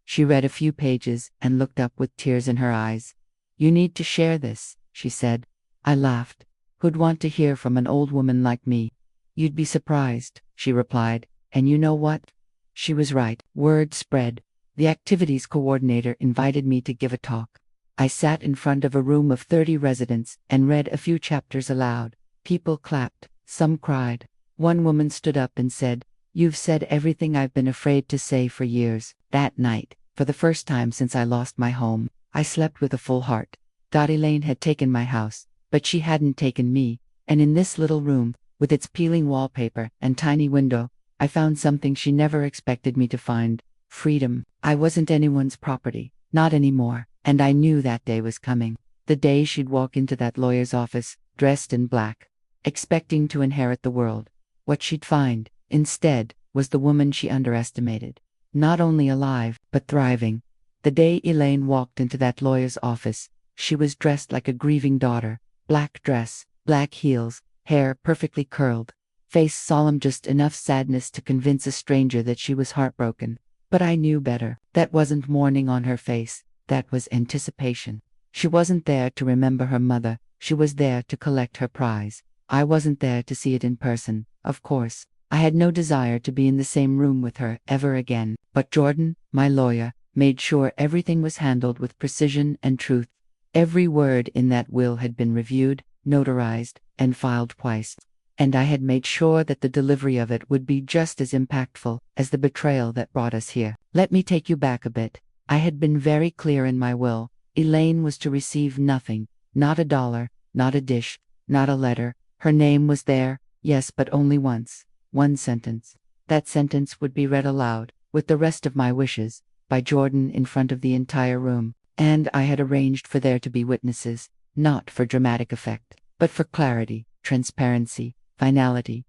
She read a few pages and looked up with tears in her eyes. "You need to share this," she said. I laughed. "Who'd want to hear from an old woman like me?" "You'd be surprised," she replied. And you know what? She was right. Word spread. The activities coordinator invited me to give a talk. I sat in front of a room of 30 residents and read a few chapters aloud. People clapped. Some cried. One woman stood up and said, "You've said everything I've been afraid to say for years." That night, for the first time since I lost my home, I slept with a full heart. Elaine had taken my house, but she hadn't taken me, and in this little room, with its peeling wallpaper and tiny window, I found something she never expected me to find: freedom. I wasn't anyone's property, not anymore, and I knew that day was coming. The day she'd walk into that lawyer's office, dressed in black, expecting to inherit the world. What she'd find, instead, was the woman she underestimated. Not only alive, but thriving. The day Elaine walked into that lawyer's office, she was dressed like a grieving daughter. Black dress, black heels, hair perfectly curled, face solemn, just enough sadness to convince a stranger that she was heartbroken. But I knew better. That wasn't mourning on her face, that was anticipation. She wasn't there to remember her mother, she was there to collect her prize. I wasn't there to see it in person, of course. I had no desire to be in the same room with her ever again. But Jordan, my lawyer, made sure everything was handled with precision and truth. Every word in that will had been reviewed, notarized, and filed twice. And I had made sure that the delivery of it would be just as impactful as the betrayal that brought us here. Let me take you back a bit. I had been very clear in my will. Elaine was to receive nothing, not a dollar, not a dish, not a letter. Her name was there, yes, but only once. One sentence. That sentence would be read aloud, with the rest of my wishes, by Jordan in front of the entire room. And I had arranged for there to be witnesses, not for dramatic effect, but for clarity, transparency, finality.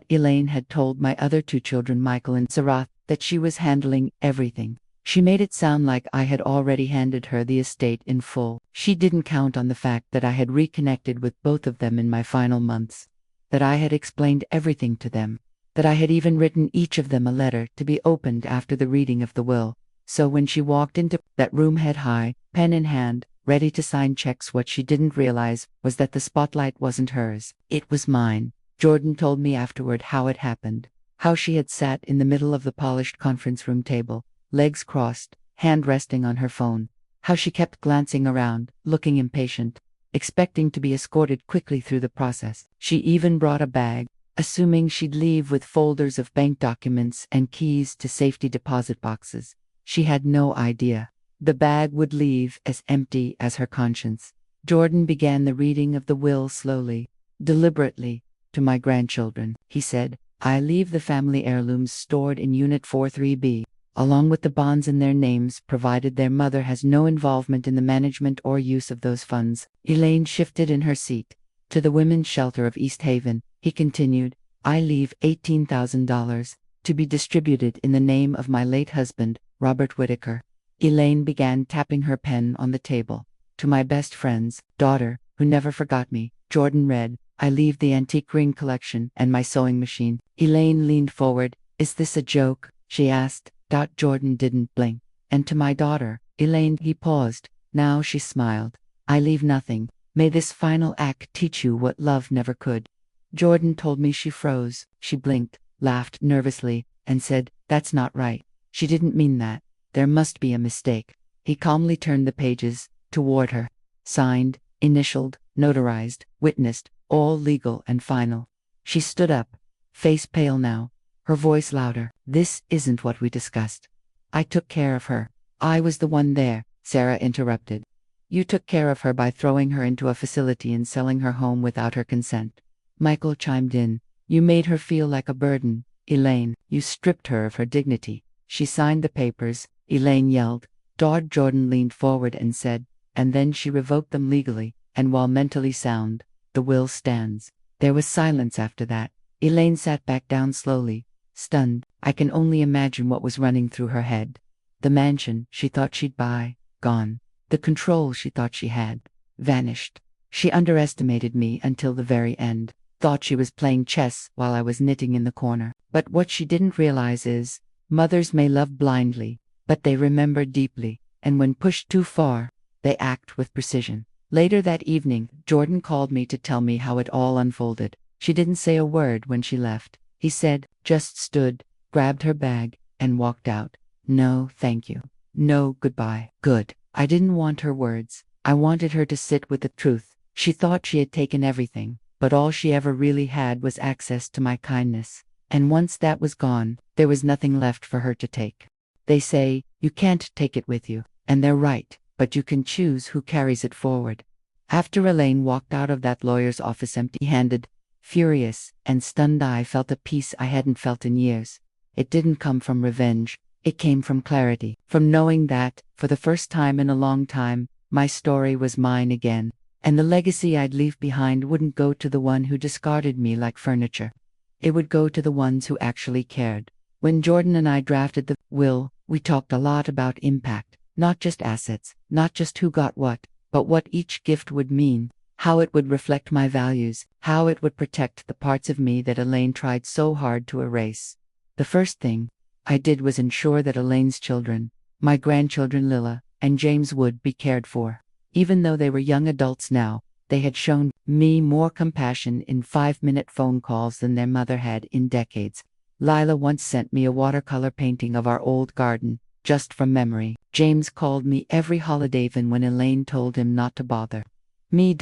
Elaine had told my other 2 children, Michael and Sarath, that she was handling everything. She made it sound like I had already handed her the estate in full. She didn't count on the fact that I had reconnected with both of them in my final months, that I had explained everything to them, that I had even written each of them a letter to be opened after the reading of the will. So when she walked into that room head high, pen in hand, ready to sign checks, what she didn't realize was that the spotlight wasn't hers. It was mine. Jordan told me afterward how it happened, how she had sat in the middle of the polished conference room table, legs crossed, hand resting on her phone, how she kept glancing around, looking impatient, expecting to be escorted quickly through the process. She even brought a bag, assuming she'd leave with folders of bank documents and keys to safety deposit boxes. She had no idea. The bag would leave as empty as her conscience. Jordan began the reading of the will slowly, deliberately. "To my grandchildren," he said, I leave the family heirlooms stored in Unit 43B, along with the bonds in their names, provided their mother has no involvement in the management or use of those funds. Elaine shifted in her seat. To the women's shelter of East Haven, he continued, I leave $18,000 to be distributed in the name of my late husband, Robert Whitaker. Elaine began tapping her pen on the table. To my best friend's daughter, who never forgot me, Jordan read, I leave the antique ring collection and my sewing machine. Elaine leaned forward. Is this a joke? She asked. Jordan didn't blink. And to my daughter, Elaine, he paused. Now she smiled. I leave nothing. May this final act teach you what love never could. Jordan told me. She froze. She blinked, laughed nervously, and said, That's not right. She didn't mean that. There must be a mistake. He calmly turned the pages toward her. Signed, initialed, notarized, witnessed, all legal and final. She stood up, face pale now, her voice louder. This isn't what we discussed. I took care of her. I was the one there, Sarah interrupted. You took care of her by throwing her into a facility and selling her home without her consent. Michael chimed in. You made her feel like a burden, Elaine. You stripped her of her dignity. She signed the papers, Elaine yelled. Jordan leaned forward and said, and then she revoked them legally, and while mentally sound, the will stands. There was silence after that. Elaine sat back down slowly, stunned. I can only imagine what was running through her head. The mansion she thought she'd buy, gone. The control she thought she had, vanished. She underestimated me until the very end. Thought she was playing chess while I was knitting in the corner. But what she didn't realize is, mothers may love blindly, but they remember deeply, and when pushed too far, they act with precision. Later that evening, Jordan called me to tell me how it all unfolded. She didn't say a word when she left. He said, just stood, grabbed her bag, and walked out. No, thank you. No, goodbye. Good. I didn't want her words. I wanted her to sit with the truth. She thought she had taken everything, but all she ever really had was access to my kindness. And once that was gone, there was nothing left for her to take. They say, you can't take it with you, and they're right, but you can choose who carries it forward. After Elaine walked out of that lawyer's office empty-handed, furious, and stunned, I felt a peace I hadn't felt in years. It didn't come from revenge. It came from clarity, from knowing that, for the first time in a long time, my story was mine again, and the legacy I'd leave behind wouldn't go to the one who discarded me like furniture. It would go to the ones who actually cared. When Jordan and I drafted the will, we talked a lot about impact, not just assets, not just who got what, but what each gift would mean, how it would reflect my values, how it would protect the parts of me that Elaine tried so hard to erase. The first thing I did was ensure that Elaine's children, my grandchildren Lila and James, would be cared for. Even though they were young adults now, they had shown me more compassion in 5-minute phone calls than their mother had in decades. Lila once sent me a watercolor painting of our old garden, just from memory. James called me every holiday even when Elaine told him not to bother me.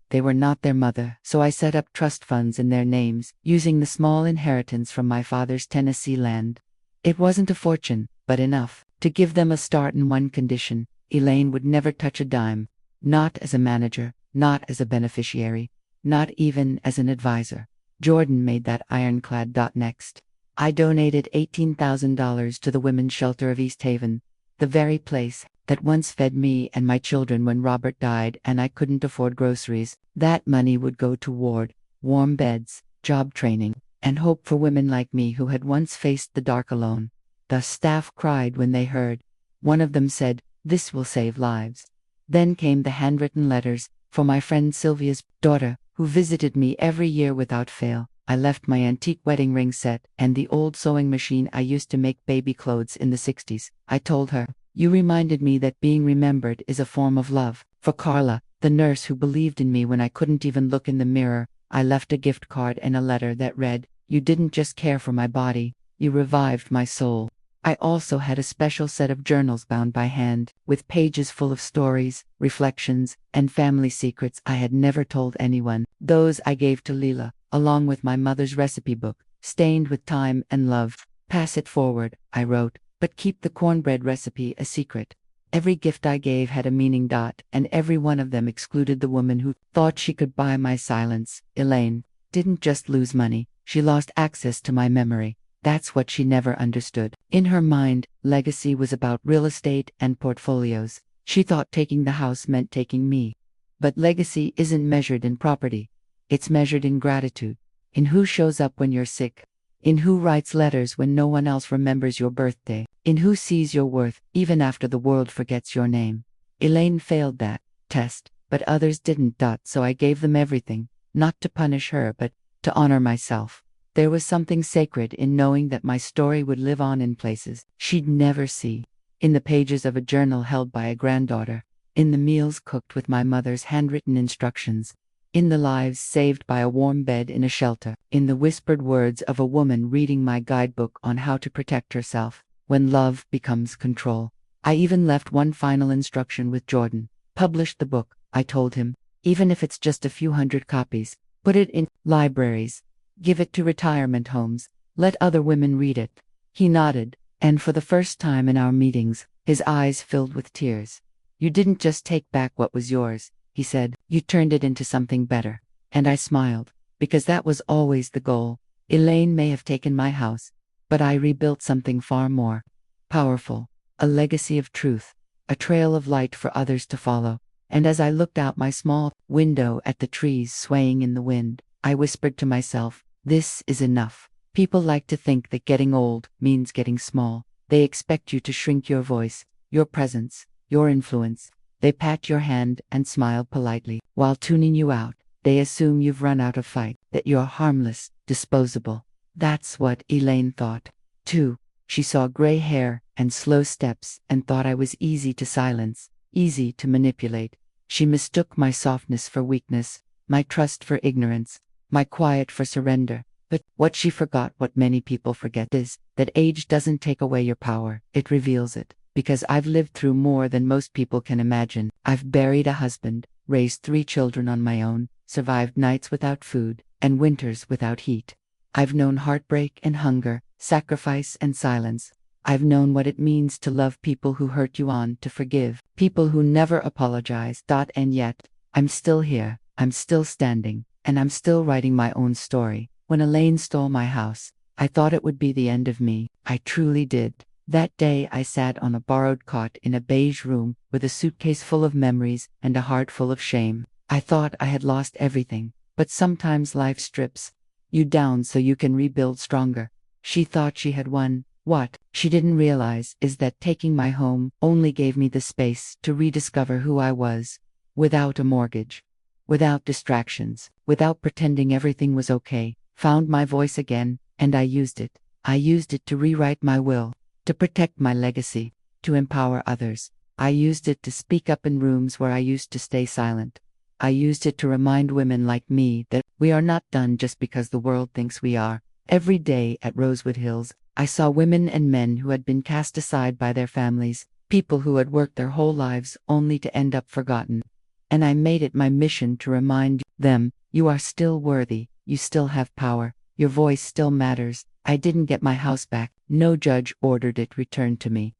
They were not their mother, so I set up trust funds in their names, using the small inheritance from my father's Tennessee land. It wasn't a fortune, but enough to give them a start in one condition. Elaine would never touch a dime, not as a manager, not as a beneficiary, not even as an advisor. Jordan made that ironclad. Next, I donated $18,000 to the women's shelter of East Haven, the very place that once fed me and my children when Robert died and I couldn't afford groceries. That money would go toward warm beds, job training, and hope for women like me who had once faced the dark alone. The staff cried when they heard. One of them said, "This will save lives." Then came the handwritten letters for my friend Sylvia's daughter, who visited me every year without fail. I left my antique wedding ring set and the old sewing machine I used to make baby clothes in the 60s. I told her, "You reminded me that being remembered is a form of love." For Carla, the nurse who believed in me when I couldn't even look in the mirror, I left a gift card and a letter that read, "You didn't just care for my body, you revived my soul." I also had a special set of journals bound by hand, with pages full of stories, reflections, and family secrets I had never told anyone. Those I gave to Leela, along with my mother's recipe book, stained with time and love. "Pass it forward," I wrote, "but keep the cornbread recipe a secret." Every gift I gave had a meaning. And every one of them excluded the woman who thought she could buy my silence. Elaine didn't just lose money, She lost access to my memory. That's what she never understood. In her mind, legacy was about real estate and portfolios. She thought taking the house meant taking me. But legacy isn't measured in property. It's measured in gratitude, in who shows up when you're sick, in who writes letters when no one else remembers your birthday, in who sees your worth even after the world forgets your name. Elaine failed that test, but others didn't. So I gave them everything, not to punish her but to honor myself. There was something sacred in knowing that my story would live on in places she'd never see. In the pages of a journal held by a granddaughter, in the meals cooked with my mother's handwritten instructions, in the lives saved by a warm bed in a shelter, in the whispered words of a woman reading my guidebook on how to protect herself when love becomes control. I even left one final instruction with Jordan. Publish the book, I told him, even if it's just a few hundred copies. Put it in libraries. Give it to retirement homes. Let other women read it. He nodded, and for the first time in our meetings, his eyes filled with tears. You didn't just take back what was yours, he said. You turned it into something better. And I smiled, because that was always the goal. Elaine may have taken my house, but I rebuilt something far more powerful. A legacy of truth. A trail of light for others to follow. And as I looked out my small window at the trees swaying in the wind, I whispered to myself, this is enough. People like to think that getting old means getting small. They expect you to shrink your voice, your presence, your influence. They pat your hand and smile politely. While tuning you out, they assume you've run out of fight, that you're harmless, disposable. That's what Elaine thought, too. She saw gray hair and slow steps and thought I was easy to silence, easy to manipulate. She mistook my softness for weakness, my trust for ignorance, my quiet for surrender. But what she forgot, what many people forget, is that age doesn't take away your power, it reveals it. Because I've lived through more than most people can imagine. I've buried a husband, raised 3 children on my own, survived nights without food, and winters without heat. I've known heartbreak and hunger, sacrifice and silence. I've known what it means to love people who hurt you, on to forgive people who never apologize. And yet, I'm still here, I'm still standing, and I'm still writing my own story. When Elaine stole my house, I thought it would be the end of me. I truly did. That day I sat on a borrowed cot in a beige room with a suitcase full of memories and a heart full of shame. I thought I had lost everything, but sometimes life strips you down so you can rebuild stronger. She thought she had won. What she didn't realize is that taking my home only gave me the space to rediscover who I was, without a mortgage, without distractions, without pretending everything was okay. Found my voice again, and I used it. I used it to rewrite my will, to protect my legacy, to empower others. I used it to speak up in rooms where I used to stay silent. I used it to remind women like me that we are not done just because the world thinks we are. Every day at Rosewood Hills, I saw women and men who had been cast aside by their families, people who had worked their whole lives only to end up forgotten. And I made it my mission to remind them, you are still worthy, you still have power, your voice still matters. I didn't get my house back, no judge ordered it returned to me.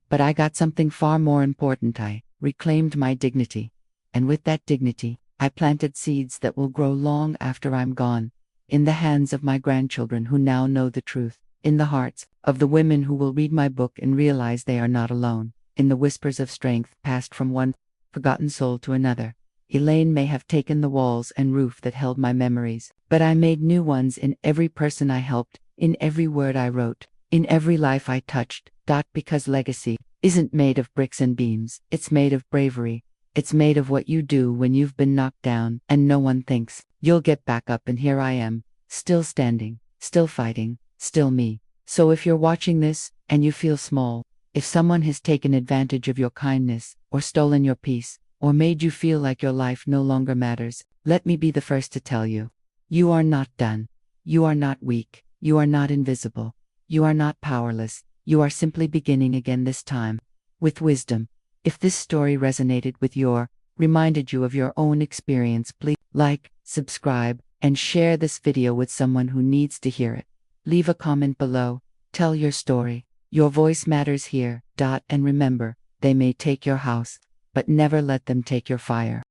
But I got something far more important. I reclaimed my dignity. And with that dignity, I planted seeds that will grow long after I'm gone, in the hands of my grandchildren who now know the truth, in the hearts of the women who will read my book and realize they are not alone, in the whispers of strength passed from one forgotten soul to another. Elaine may have taken the walls and roof that held my memories, but I made new ones in every person I helped, in every word I wrote, in every life I touched. Because legacy isn't made of bricks and beams, it's made of bravery. It's made of what you do when you've been knocked down and no one thinks you'll get back up, and here I am, still standing, still fighting, still me. So if you're watching this and you feel small, if someone has taken advantage of your kindness, or stolen your peace, or made you feel like your life no longer matters, let me be the first to tell you, you are not done. You are not weak. You are not invisible. You are not powerless. You are simply beginning again, this time with wisdom. If this story resonated with reminded you of your own experience, please like, subscribe, and share this video with someone who needs to hear it. Leave a comment below. Tell your story. Your voice matters here. And remember, they may take your house, but never let them take your fire.